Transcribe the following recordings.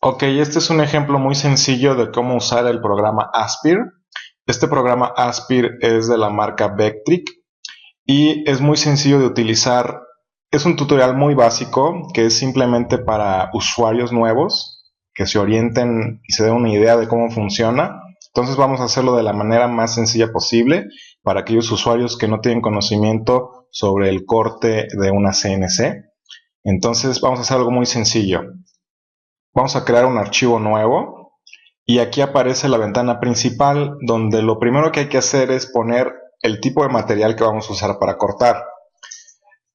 Ok, este es un ejemplo muy sencillo de cómo usar el programa Aspir. Este programa Aspir es de la marca Vectric y es muy sencillo de utilizar. Es un tutorial muy básico que es simplemente para usuarios nuevos que se orienten y se den una idea de cómo funciona. Entonces vamos a hacerlo de la manera más sencilla posible para aquellos usuarios que no tienen conocimiento sobre el corte de una CNC. Entonces vamos a hacer algo muy sencillo. Vamos a crear un archivo nuevo y aquí aparece la ventana principal donde lo primero que hay que hacer es poner el tipo de material que vamos a usar para cortar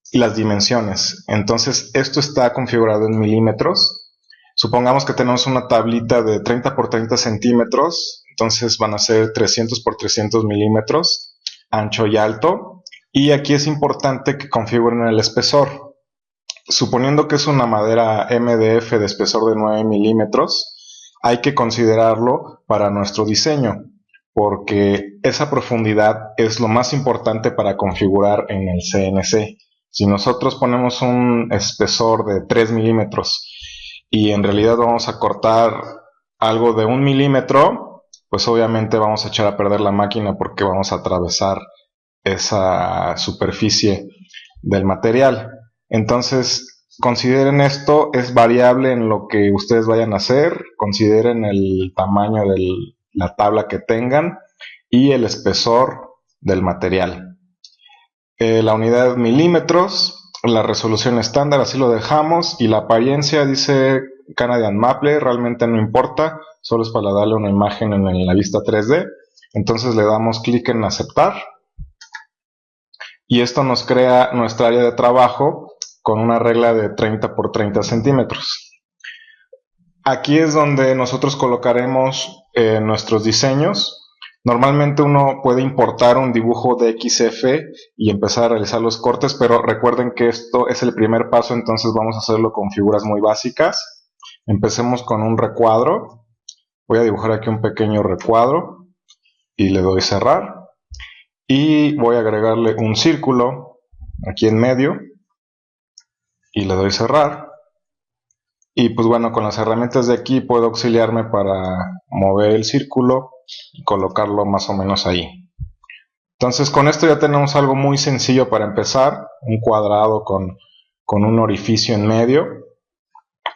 y las dimensiones. Entonces esto está configurado en milímetros. Supongamos que tenemos una tablita de 30 por 30 centímetros, entonces van a ser 300 por 300 milímetros, ancho y alto. Y aquí es importante que configuren el espesor. Suponiendo que es una madera MDF de espesor de 9 milímetros, hay que considerarlo para nuestro diseño, porque esa profundidad es lo más importante para configurar en el CNC. Si nosotros ponemos un espesor de 3 milímetros y en realidad vamos a cortar algo de 1 milímetro, pues obviamente vamos a echar a perder la máquina porque vamos a atravesar esa superficie del material. Entonces, consideren esto, es variable en lo que ustedes vayan a hacer, consideren el tamaño de la tabla que tengan y el espesor del material. La unidad milímetros, la resolución estándar, así lo dejamos, y la apariencia dice Canadian Maple, realmente no importa, solo es para darle una imagen en la vista 3D. Entonces le damos clic en aceptar y esto nos crea nuestra área de trabajo con una regla de 30 por 30 centímetros. Aquí es donde nosotros colocaremos nuestros diseños. Normalmente uno puede importar un dibujo de XF y empezar a realizar los cortes, pero recuerden que esto es el primer paso, entonces vamos a hacerlo con figuras muy básicas. Empecemos con un recuadro. Voy a dibujar aquí un pequeño recuadro y le doy cerrar. Y voy a agregarle un círculo aquí en medio y le doy cerrar. Y pues bueno, con las herramientas de aquí puedo auxiliarme para mover el círculo y colocarlo más o menos ahí. Entonces con esto ya tenemos algo muy sencillo para empezar, un cuadrado con un orificio en medio.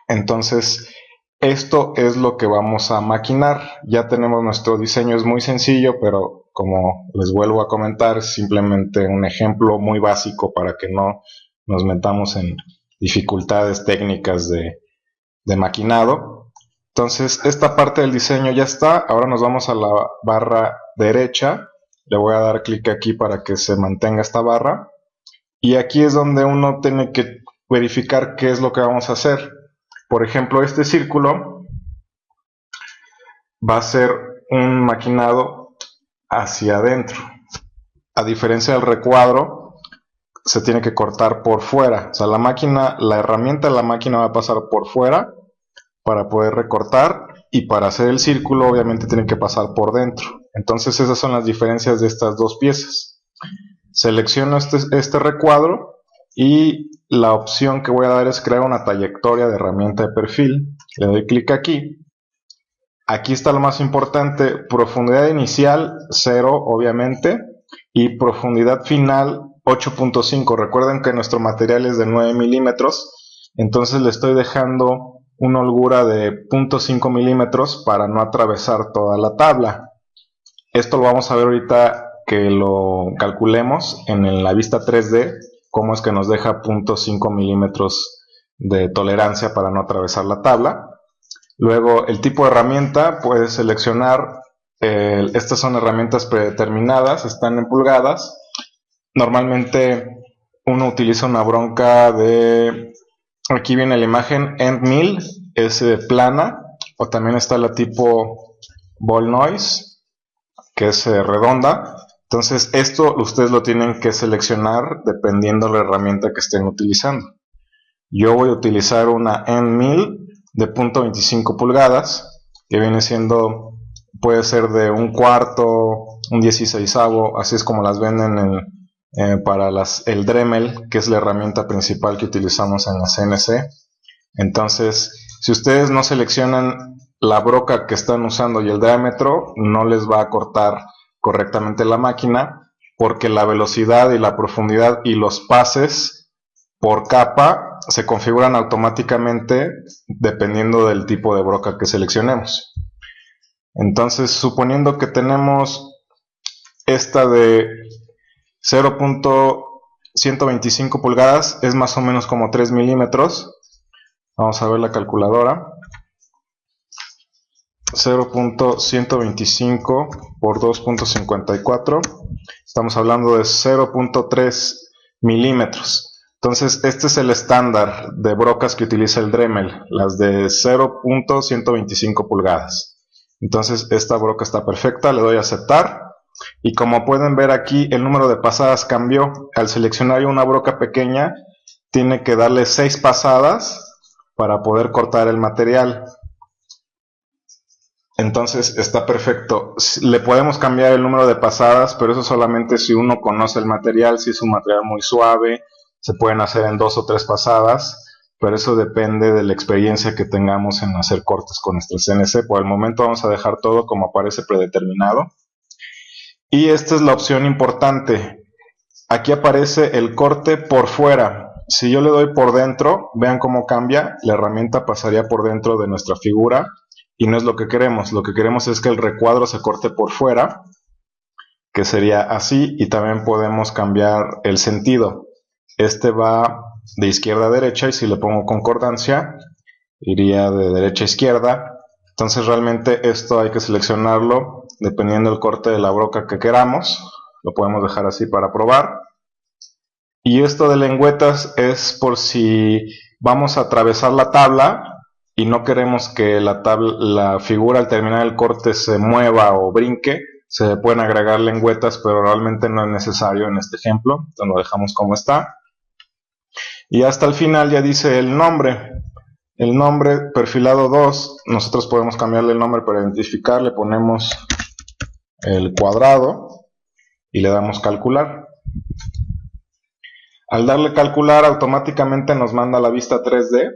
Entonces esto es lo que vamos a maquinar. Ya tenemos nuestro diseño, es muy sencillo, pero como les vuelvo a comentar, es simplemente un ejemplo muy básico para que no nos metamos en dificultades técnicas de maquinado. Entonces esta parte del diseño ya está. Ahora nos vamos a la barra derecha. Le voy a dar clic aquí para que se mantenga esta barra. Y aquí es donde uno tiene que verificar qué es lo que vamos a hacer. Por ejemplo, este círculo va a ser un maquinado hacia adentro. A diferencia del recuadro, se tiene que cortar por fuera. O sea, la herramienta de la máquina va a pasar por fuera para poder recortar, y para hacer el círculo obviamente tiene que pasar por dentro. Entonces esas son las diferencias de estas dos piezas. Selecciono este recuadro y la opción que voy a dar es crear una trayectoria de herramienta de perfil. Le doy clic aquí. Aquí está lo más importante: profundidad inicial 0 obviamente, y profundidad final 8.5. Recuerden que nuestro material es de 9 milímetros, entonces le estoy dejando una holgura de 0.5 milímetros para no atravesar toda la tabla. Esto lo vamos a ver ahorita que lo calculemos en la vista 3D, cómo es que nos deja 0.5 milímetros de tolerancia para no atravesar la tabla. Luego el tipo de herramienta, puedes seleccionar, estas son herramientas predeterminadas, están en pulgadas. Normalmente uno utiliza una bronca de, aquí viene la imagen, end mill, es plana, o también está la tipo ball noise, que es redonda. Entonces esto ustedes lo tienen que seleccionar dependiendo de la herramienta que estén utilizando. Yo voy a utilizar una end mill de 0.25 pulgadas, que viene siendo, puede ser de un cuarto, un 16avo, así es como las venden para el Dremel, que es la herramienta principal que utilizamos en la CNC. Entonces Si ustedes no seleccionan la broca que están usando y el diámetro, no les va a cortar correctamente la máquina, porque la velocidad y la profundidad y los pases por capa se configuran automáticamente dependiendo del tipo de broca que seleccionemos. Entonces, suponiendo que tenemos esta de 0.125 pulgadas, es más o menos como 3 milímetros. Vamos a ver la calculadora. 0.125 por 2.54. Estamos hablando de 0.3 milímetros. Entonces, este es el estándar de brocas que utiliza el Dremel, las de 0.125 pulgadas. Entonces, esta broca está perfecta, le doy a aceptar. Y como pueden ver aquí, el número de pasadas cambió. Al seleccionar una broca pequeña, tiene que darle 6 pasadas para poder cortar el material. Entonces está perfecto. Le podemos cambiar el número de pasadas, pero eso solamente si uno conoce el material. Si es un material muy suave, se pueden hacer en 2 o 3 pasadas, pero eso depende de la experiencia que tengamos en hacer cortes con nuestro CNC. Por el momento vamos a dejar todo como aparece predeterminado. Y esta es la opción importante. Aquí aparece el corte por fuera. Si yo le doy por dentro, vean cómo cambia. La herramienta pasaría por dentro de nuestra figura y no es lo que queremos. Lo que queremos es que el recuadro se corte por fuera, que sería así, y también podemos cambiar el sentido. Este va de izquierda a derecha y si le pongo concordancia, iría de derecha a izquierda. Entonces realmente esto hay que seleccionarlo dependiendo del corte de la broca que queramos. Lo podemos dejar así para probar. Y esto de lengüetas es por si vamos a atravesar la tabla y no queremos que la figura al terminar el corte se mueva o brinque. Se pueden agregar lengüetas, pero realmente no es necesario en este ejemplo. Entonces lo dejamos como está. Y hasta el final ya dice el nombre. El nombre perfilado 2, nosotros podemos cambiarle el nombre para identificar. Le ponemos el cuadrado y le damos calcular. Al darle calcular, automáticamente nos manda la vista 3D.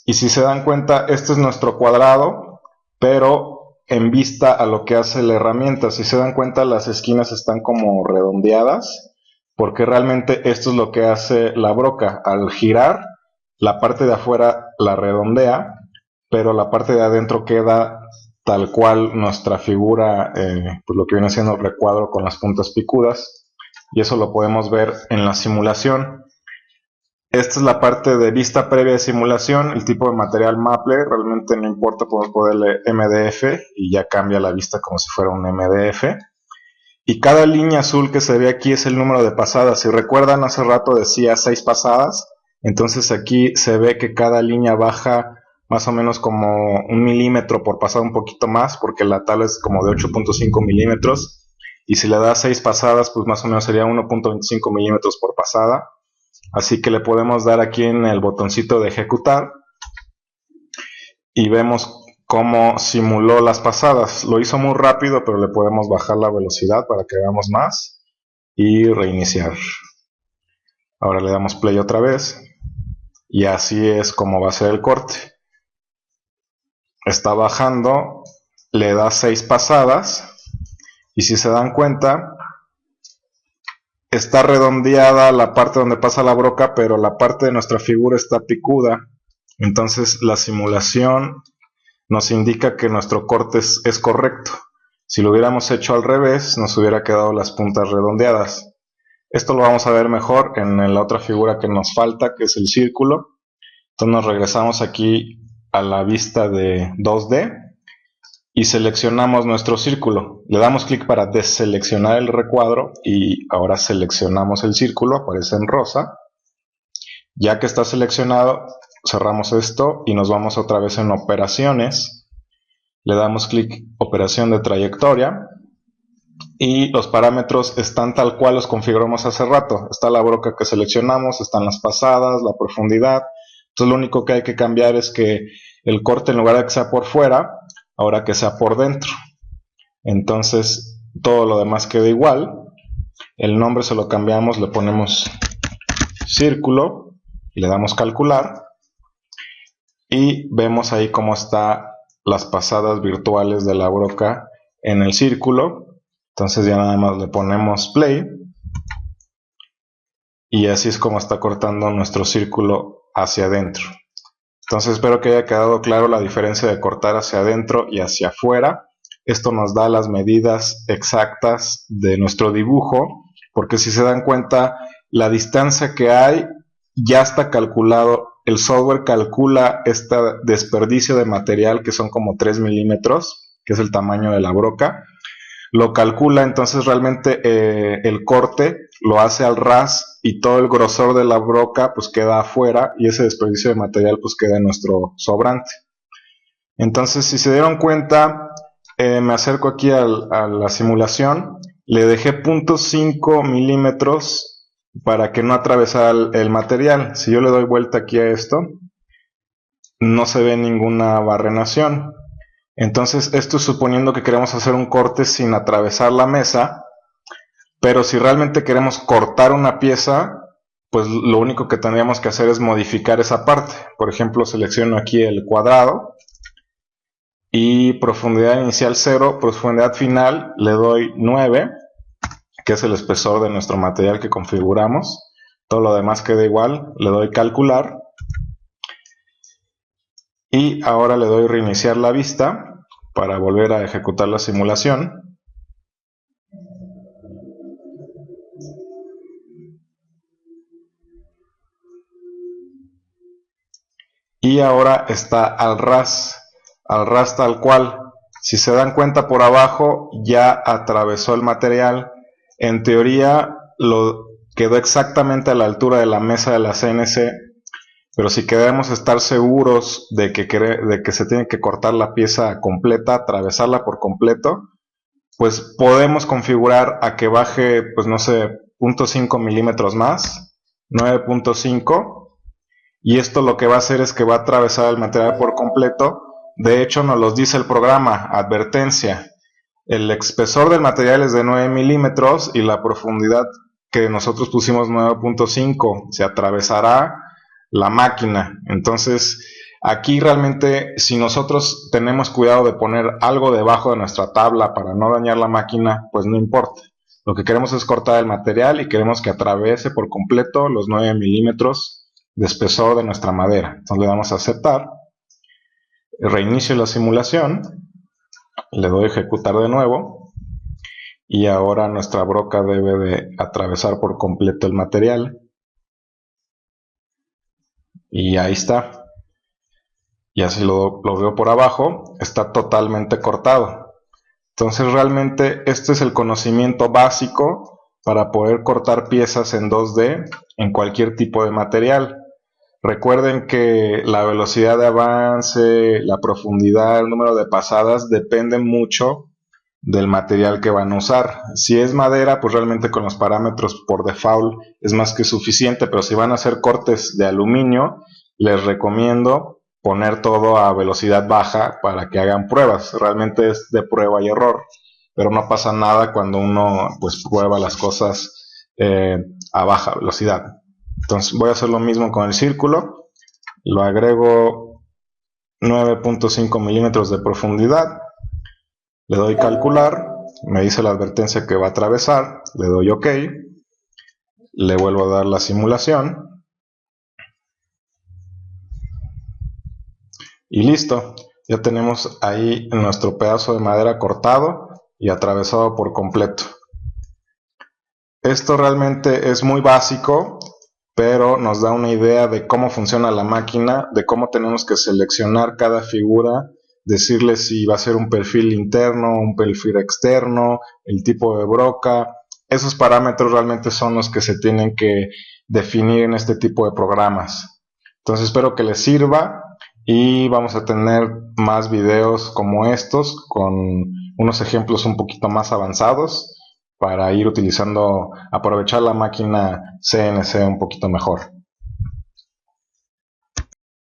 Y si se dan cuenta, este es nuestro cuadrado, pero en vista a lo que hace la herramienta. Si se dan cuenta, las esquinas están como redondeadas, porque realmente esto es lo que hace la broca. Al girar, la parte de afuera la redondea, pero la parte de adentro queda tal cual nuestra figura, pues lo que viene siendo el recuadro con las puntas picudas. Y eso lo podemos ver en la simulación. Esta es la parte de vista previa de simulación. El tipo de material Maple, realmente no importa, podemos ponerle MDF y ya cambia la vista como si fuera un MDF. Y cada línea azul que se ve aquí es el número de pasadas. Si recuerdan, hace rato decía 6 pasadas. Entonces aquí se ve que cada línea baja más o menos como 1 milímetro por pasada, un poquito más, porque la tabla es como de 8.5 milímetros. Y si le da 6 pasadas, pues más o menos sería 1.25 milímetros por pasada. Así que le podemos dar aquí en el botoncito de ejecutar. Y vemos cómo simuló las pasadas. Lo hizo muy rápido, pero le podemos bajar la velocidad para que veamos más. Y reiniciar. Ahora le damos play otra vez. Y así es como va a ser el corte. Está bajando. Le da 6 pasadas. Y si se dan cuenta, está redondeada la parte donde pasa la broca, pero la parte de nuestra figura está picuda. Entonces la simulación nos indica que nuestro corte es correcto. Si lo hubiéramos hecho al revés, nos hubiera quedado las puntas redondeadas. Esto lo vamos a ver mejor en la otra figura que nos falta, que es el círculo. Entonces nos regresamos aquí a la vista de 2D. Y seleccionamos nuestro círculo. Le damos clic para deseleccionar el recuadro y ahora seleccionamos el círculo, aparece en rosa. Ya que está seleccionado, cerramos esto y nos vamos otra vez en operaciones. Le damos clic operación de trayectoria y los parámetros están tal cual los configuramos hace rato. Está la broca que seleccionamos, están las pasadas, la profundidad. Entonces lo único que hay que cambiar es que el corte, en lugar de que sea por fuera, ahora que sea por dentro. Entonces todo lo demás queda igual. El nombre se lo cambiamos, le ponemos círculo y le damos calcular. y vemos ahí cómo están las pasadas virtuales de la broca en el círculo. Entonces ya nada más le ponemos play y así es como está cortando nuestro círculo hacia adentro. Entonces espero que haya quedado claro la diferencia de cortar hacia adentro y hacia afuera. Esto nos da las medidas exactas de nuestro dibujo, porque si se dan cuenta, la distancia que hay ya está calculado. El software calcula este desperdicio de material, que son como 3 milímetros, que es el tamaño de la broca. Lo calcula, entonces realmente el corte lo hace al ras y todo el grosor de la broca pues queda afuera y ese desperdicio de material pues queda en nuestro sobrante. Entonces, si se dieron cuenta, me acerco aquí a la simulación, le dejé 0.5 milímetros para que no atravesara el material. Si yo le doy vuelta aquí a esto, no se ve ninguna barrenación. Entonces, esto es suponiendo que queremos hacer un corte sin atravesar la mesa, pero si realmente queremos cortar una pieza, pues lo único que tendríamos que hacer es modificar esa parte. Por ejemplo, selecciono aquí el cuadrado y profundidad inicial 0, profundidad final le doy 9, que es el espesor de nuestro material que configuramos. Todo lo demás queda igual, le doy calcular y ahora le doy reiniciar la vista para volver a ejecutar la simulación. Y ahora está al ras tal cual. Si se dan cuenta, por abajo ya atravesó el material. En teoría lo quedó exactamente a la altura de la mesa de la CNC, pero si queremos estar seguros de que se tiene que cortar la pieza completa, atravesarla por completo, pues podemos configurar a que baje, pues no sé, 0.5 milímetros más, 9.5, y esto lo que va a hacer es que va a atravesar el material por completo. De hecho, nos los dice el programa, advertencia, el espesor del material es de 9 milímetros y la profundidad que nosotros pusimos 9.5, se atravesará la máquina. Entonces, aquí realmente, si nosotros tenemos cuidado de poner algo debajo de nuestra tabla para no dañar la máquina, pues no importa. Lo que queremos es cortar el material y queremos que atraviese por completo los 9 milímetros de espesor de nuestra madera. Entonces le damos a aceptar, reinicio la simulación, le doy a ejecutar de nuevo y ahora nuestra broca debe de atravesar por completo el material. Y ahí está. Y así lo veo por abajo, está totalmente cortado. Entonces realmente este es el conocimiento básico para poder cortar piezas en 2D en cualquier tipo de material. Recuerden que la velocidad de avance, la profundidad, el número de pasadas dependen mucho del material que van a usar. Si es madera, pues realmente con los parámetros por default es más que suficiente, pero si van a hacer cortes de aluminio, les recomiendo poner todo a velocidad baja para que hagan pruebas. Realmente es de prueba y error, pero no pasa nada cuando uno pues prueba las cosas a baja velocidad. Entonces voy a hacer lo mismo con el círculo, lo agrego 9.5 milímetros de profundidad, le doy calcular, me dice la advertencia que va a atravesar, le doy OK, le vuelvo a dar la simulación y listo, ya tenemos ahí nuestro pedazo de madera cortado y atravesado por completo. Esto realmente es muy básico, pero nos da una idea de cómo funciona la máquina, de cómo tenemos que seleccionar cada figura, decirle si va a ser un perfil interno, un perfil externo, el tipo de broca. Esos parámetros realmente son los que se tienen que definir en este tipo de programas. Entonces espero que les sirva y vamos a tener más videos como estos con unos ejemplos un poquito más avanzados para ir utilizando, aprovechar la máquina CNC un poquito mejor.